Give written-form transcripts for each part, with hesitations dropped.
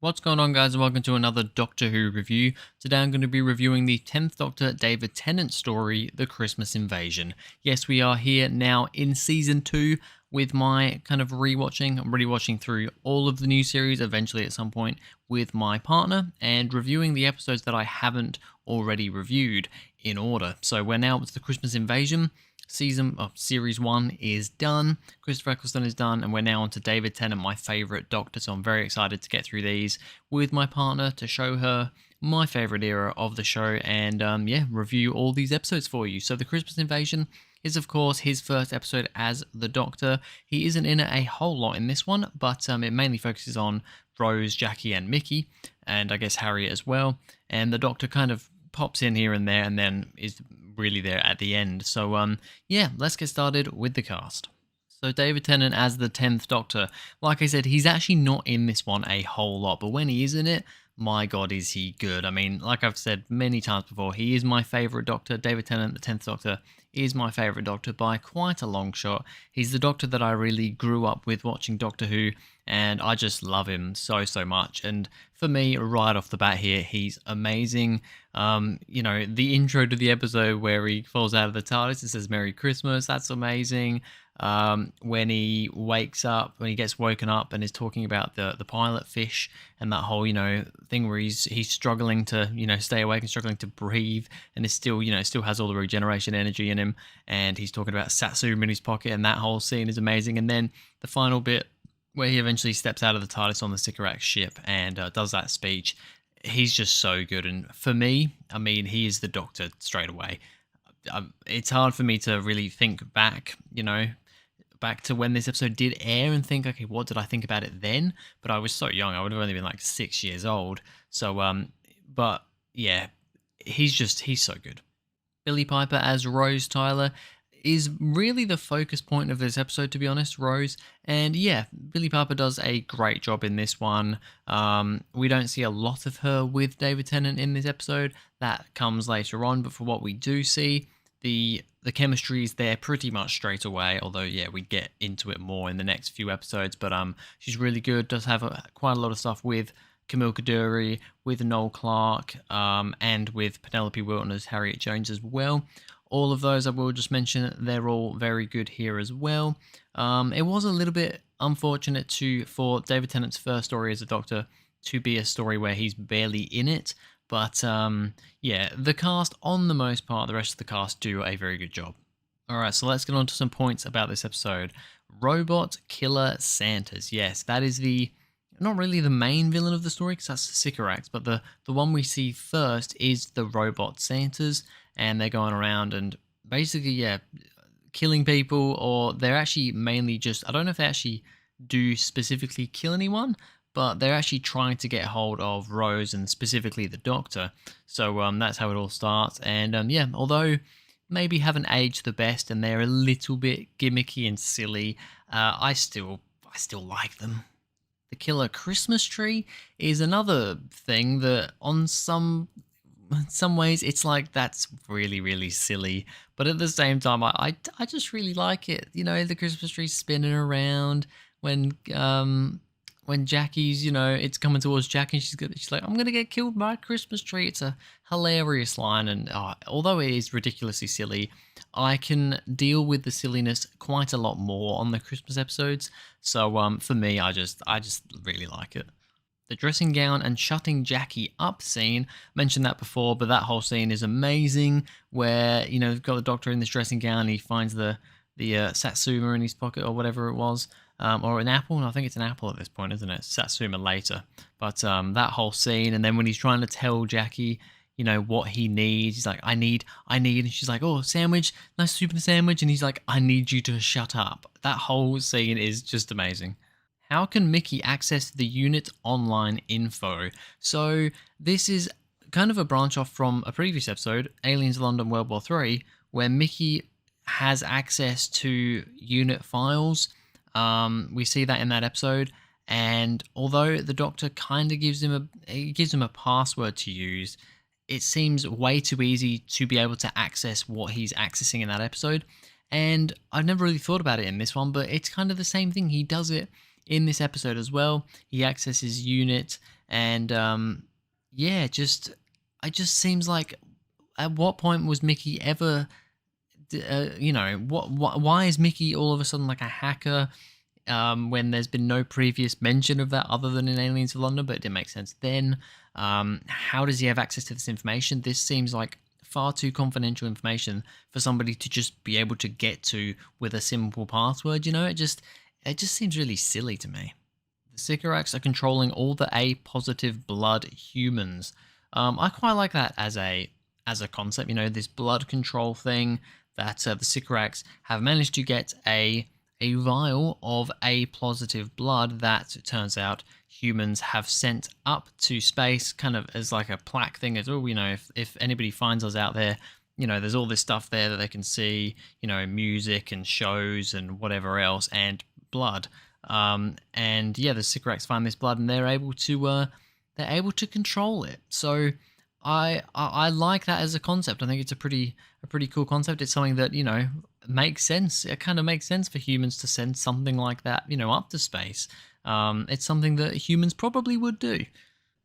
What's going on, guys, and welcome to another Doctor Who review. Today I'm going to be reviewing the 10th Doctor David Tennant story, The Christmas Invasion. Yes, we are here now in Season 2 with my kind of rewatching. I'm rewatching through all of the new series eventually at some point with my partner and reviewing the episodes that I haven't already reviewed in order. So we're now with The Christmas Invasion. Series 1 is done, Christopher Eccleston is done, and we're now on to David Tennant, my favourite Doctor, so I'm very excited to get through these with my partner to show her my favourite era of the show and review all these episodes for you. So The Christmas Invasion is of course his first episode as the Doctor. He isn't in it a whole lot in this one, but it mainly focuses on Rose, Jackie and Mickey, and I guess Harry as well, and the Doctor kind of pops in here and there and then is really there at the end. So let's get started with the cast. So David Tennant as the 10th Doctor. Like I said, he's actually not in this one a whole lot, but when he is in it, my god, is he good. I mean, like I've said many times before, he is my favourite Doctor. David Tennant, the 10th Doctor, is my favourite Doctor by quite a long shot. He's the Doctor that I really grew up with watching Doctor Who, and I just love him so much. And for me, right off the bat here, he's amazing. The intro to the episode where he falls out of the TARDIS and says Merry Christmas, that's amazing. When he wakes up, when he gets woken up and is talking about the pilot fish and that whole, thing where he's struggling to, stay awake and struggling to breathe, and is still, still has all the regeneration energy in him, and he's talking about Satsuma in his pocket, and that whole scene is amazing. And then the final bit where he eventually steps out of the TARDIS on the Sycorax ship and does that speech. He's just so good, and for me, I mean, he is the Doctor straight away. It's hard for me to really think back, back to when this episode did air and think, okay, what did I think about it then? But I was so young, I would have only been like 6 years old. So, but yeah, he's so good. Billie Piper as Rose Tyler is really the focus point of this episode, to be honest, Rose. And yeah, Billie Piper does a great job in this one. We don't see a lot of her with David Tennant in this episode. That comes later on, but for what we do see, the chemistry is there pretty much straight away, although yeah, we get into it more in the next few episodes. But she's really good, does have quite a lot of stuff with Camille Coduri, with Noel Clarke, and with Penelope Wilton as Harriet Jones as well. All of those I will just mention, they're all very good here as well. It was a little bit unfortunate for David Tennant's first story as a Doctor to be a story where he's barely in it. But the cast, on the most part, the rest of the cast do a very good job. Alright, so let's get on to some points about this episode. Robot Killer Santas. Yes, that is not really the main villain of the story, because that's Sycorax, but the one we see first is the Robot Santas, and they're going around and basically, killing people, or they're actually mainly just, I don't know if they actually do specifically kill anyone, but they're actually trying to get hold of Rose and specifically the Doctor. So that's how it all starts. And although maybe haven't aged the best and they're a little bit gimmicky and silly, I still like them. The Killer Christmas Tree is another thing that in some ways it's like that's really silly, but at the same time I just really like it. The Christmas tree spinning around when Jackie's, it's coming towards Jackie, and she's like, I'm gonna get killed by a Christmas tree. It's a hilarious line, and although it is ridiculously silly, I can deal with the silliness quite a lot more on the Christmas episodes. So for me, I just really like it. The dressing gown and shutting Jackie up scene, mentioned that before, but that whole scene is amazing, where we've got the Doctor in this dressing gown, and he finds the Satsuma in his pocket or whatever it was. Or an apple. No, I think it's an apple at this point, isn't it? Satsuma later. But that whole scene, and then when he's trying to tell Jackie, what he needs, he's like, I need, and she's like, oh, sandwich, nice soup and a sandwich, and he's like, I need you to shut up. That whole scene is just amazing. How can Mickey access the unit online info? So this is kind of a branch off from a previous episode, Aliens London World War III, where Mickey has access to unit files. We see that in that episode, and although the Doctor kind of gives him a password to use, it seems way too easy to be able to access what he's accessing in that episode. And I've never really thought about it in this one, but it's kind of the same thing. He does it in this episode as well. He accesses unit And yeah, just it just seems like at what point was Mickey ever why is Mickey all of a sudden like a hacker when there's been no previous mention of that other than in Aliens of London, but it didn't make sense then. How does he have access to this information? This seems like far too confidential information for somebody to just be able to get to with a simple password. It just seems really silly to me. The Sycorax are controlling all the A positive blood humans. I quite like that as a concept. This blood control thing that the Sycorax have managed to get a vial of A positive blood that it turns out humans have sent up to space, kind of as like a plaque thing. As oh, if anybody finds us out there, there's all this stuff there that they can see, music and shows and whatever else, and blood. And yeah, the Sycorax find this blood and they're able to control it. So I like that as a concept. I think it's a pretty cool concept. It's something that makes sense. It kind of makes sense for humans to send something like that up to space. It's something that humans probably would do.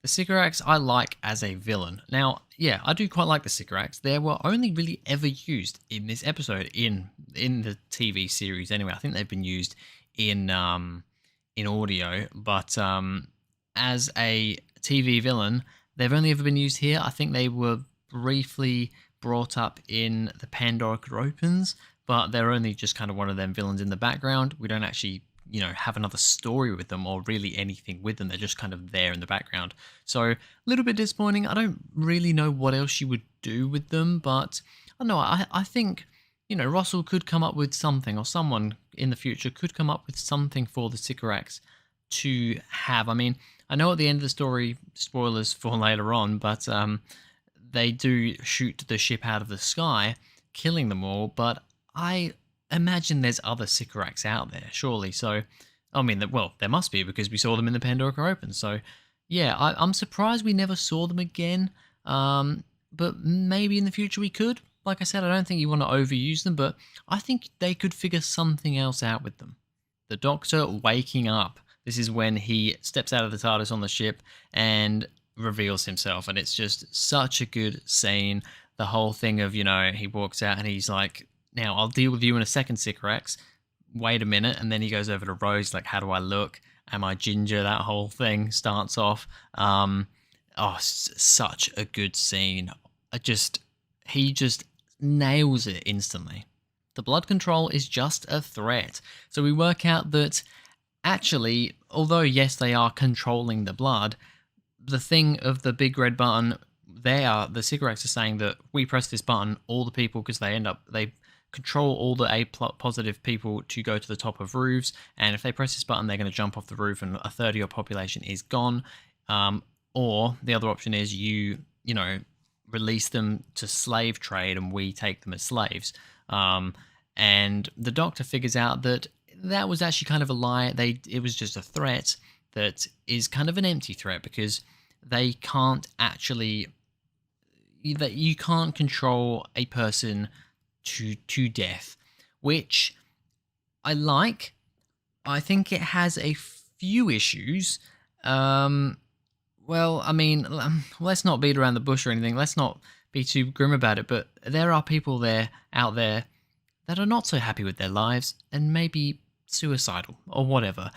The Sycorax I like as a villain. Now, yeah, I do quite like the Sycorax. They were only really ever used in this episode in the TV series. Anyway, I think they've been used in audio, but as a TV villain, they've only ever been used here. I think they were briefly brought up in the Pandora Opens, but they're only just kind of one of them villains in the background. We don't actually, have another story with them or really anything with them. They're just kind of there in the background. So a little bit disappointing. I don't really know what else you would do with them, but I don't know. I think, Russell could come up with something, or someone in the future could come up with something for the Sycorax to have. I mean, I know at the end of the story, spoilers for later on, but they do shoot the ship out of the sky, killing them all, but I imagine there's other Sycorax out there, surely. So, I mean, there must be, because we saw them in the Pandora Open. So, yeah, I'm surprised we never saw them again, but maybe in the future we could. Like I said, I don't think you want to overuse them, but I think they could figure something else out with them. The Doctor waking up. This is when he steps out of the TARDIS on the ship and reveals himself, and it's just such a good scene. The whole thing of, he walks out and he's like, now I'll deal with you in a second, Sycorax. Wait a minute. And then he goes over to Rose, like, how do I look? Am I ginger? That whole thing starts off. Such a good scene. He just nails it instantly. The blood control is just a threat. So we work out that actually, although yes, they are controlling the blood, the thing of the big red button, the Sycorax are saying that we press this button, all the people, because they control all the A positive people to go to the top of roofs, and if they press this button, they're going to jump off the roof and a third of your population is gone. Or the other option is you release them to slave trade and we take them as slaves. And the Doctor figures out that was actually kind of a lie. It was just a threat that is kind of an empty threat, because they can't actually, that you can't control a person to death, which I like. I think it has a few issues. Well, I mean, let's not beat around the bush or anything. Let's not be too grim about it, but there are people out there that are not so happy with their lives and maybe suicidal or whatever.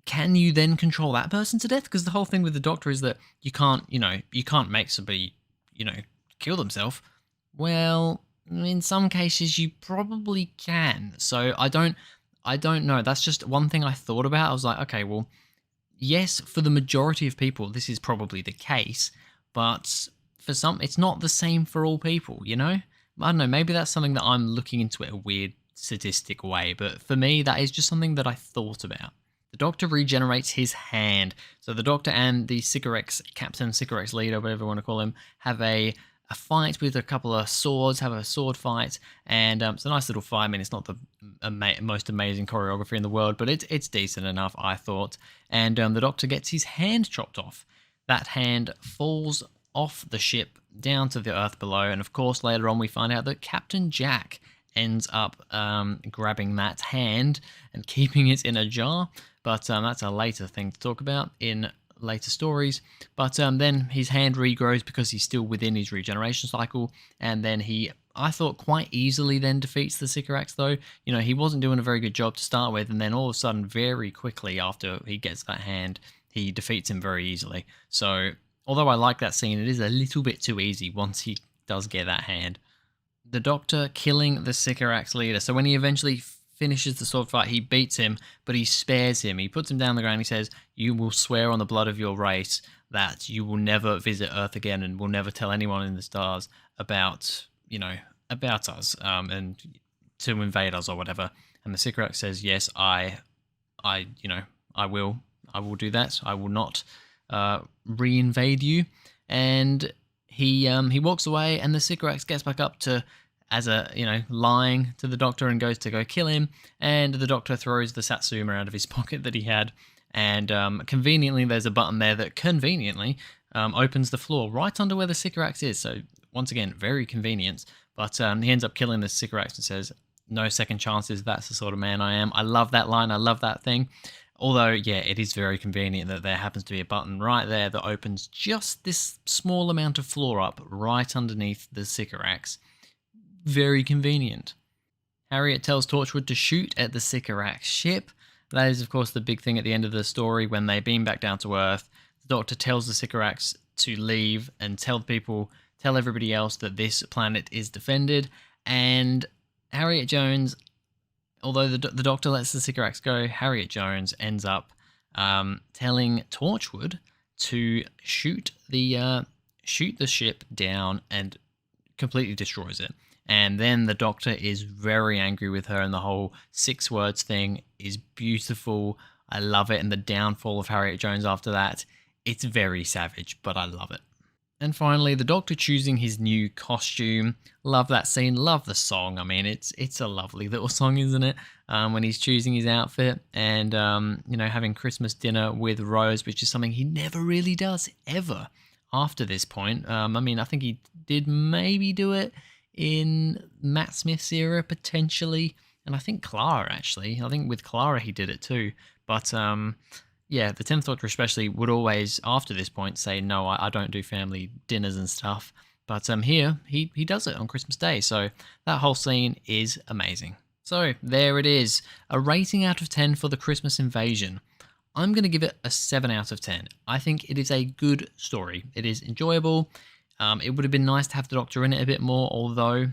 Can you then control that person to death? Because the whole thing with the Doctor is that you can't make somebody, kill themselves. Well, in some cases you probably can. So I don't know. That's just one thing I thought about. I was like, okay, well, yes, for the majority of people, this is probably the case, but for some, it's not the same for all people, I don't know, maybe that's something that I'm looking into it a weird, sadistic way, but for me, that is just something that I thought about. The Doctor regenerates his hand. So the Doctor and the Sycorax, Captain Sycorax leader, whatever you want to call him, have a fight with a couple of swords, have a sword fight, and it's a nice little fight. I mean, it's not the most amazing choreography in the world, but it's decent enough, I thought. And the Doctor gets his hand chopped off. That hand falls off the ship down to the earth below, and of course later on we find out that Captain Jack ends up grabbing that hand and keeping it in a jar, but that's a later thing to talk about in later stories. But then his hand regrows because he's still within his regeneration cycle, and then I thought, quite easily then defeats the Sycorax, though. You know, he wasn't doing a very good job to start with, and then all of a sudden, very quickly after he gets that hand, he defeats him very easily. So, although I like that scene, it is a little bit too easy once he does get that hand. The Doctor killing the Sycorax leader. So when he eventually finishes the sword fight, he beats him, but he spares him. He puts him down on the ground. He says, "You will swear on the blood of your race that you will never visit Earth again and will never tell anyone in the stars about, about us, and to invade us or whatever." And the Sycorax says, "Yes, I will. I will do that. I will not re-invade you." And he walks away, and the Sycorax gets back up to, as lying to the Doctor, and goes to go kill him. And the Doctor throws the Satsuma out of his pocket that he had, and conveniently there's a button there that conveniently opens the floor right under where the Sycorax is. So once again, very convenient. But he ends up killing the Sycorax and says, "No second chances. That's the sort of man I am." I love that line. I love that thing. Although, yeah, it is very convenient that there happens to be a button right there that opens just this small amount of floor up right underneath the Sycorax. Very convenient. Harriet tells Torchwood to shoot at the Sycorax ship. That is, of course, the big thing at the end of the story when they beam back down to Earth. The Doctor tells the Sycorax to leave and tell everybody else that this planet is defended. And Harriet Jones, although the Doctor lets the Sycorax go, Harriet Jones ends up telling Torchwood to shoot the ship down and completely destroys it. And then the Doctor is very angry with her, and the whole 6 words thing is beautiful. I love it. And the downfall of Harriet Jones after that, it's very savage, but I love it. And finally, the Doctor choosing his new costume. Love that scene. Love the song. I mean, it's a lovely little song, isn't it? When he's choosing his outfit and, having Christmas dinner with Rose, which is something he never really does, ever, after this point. I think he did maybe do it in Matt Smith's era, potentially. And I think Clara, actually. I think with Clara he did it too. But, yeah, the 10th Doctor especially would always, after this point, say, "No, I don't do family dinners and stuff." But here, he does it on Christmas Day. So that whole scene is amazing. So there it is. A rating out of 10 for the Christmas Invasion. I'm going to give it a 7 out of 10. I think it is a good story. It is enjoyable. It would have been nice to have the Doctor in it a bit more, although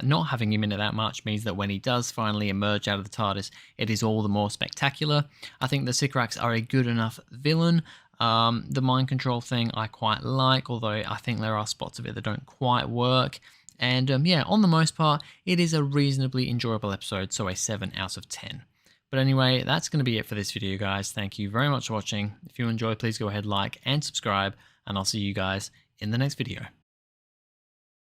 not having him in it that much means that when he does finally emerge out of the TARDIS, it is all the more spectacular. I think the Sycorax are a good enough villain. The mind control thing I quite like, although I think there are spots of it that don't quite work. And yeah, on the most part, it is a reasonably enjoyable episode, so a 7 out of 10. But anyway, that's going to be it for this video, guys. Thank you very much for watching. If you enjoyed, please go ahead, like and subscribe, and I'll see you guys in the next video.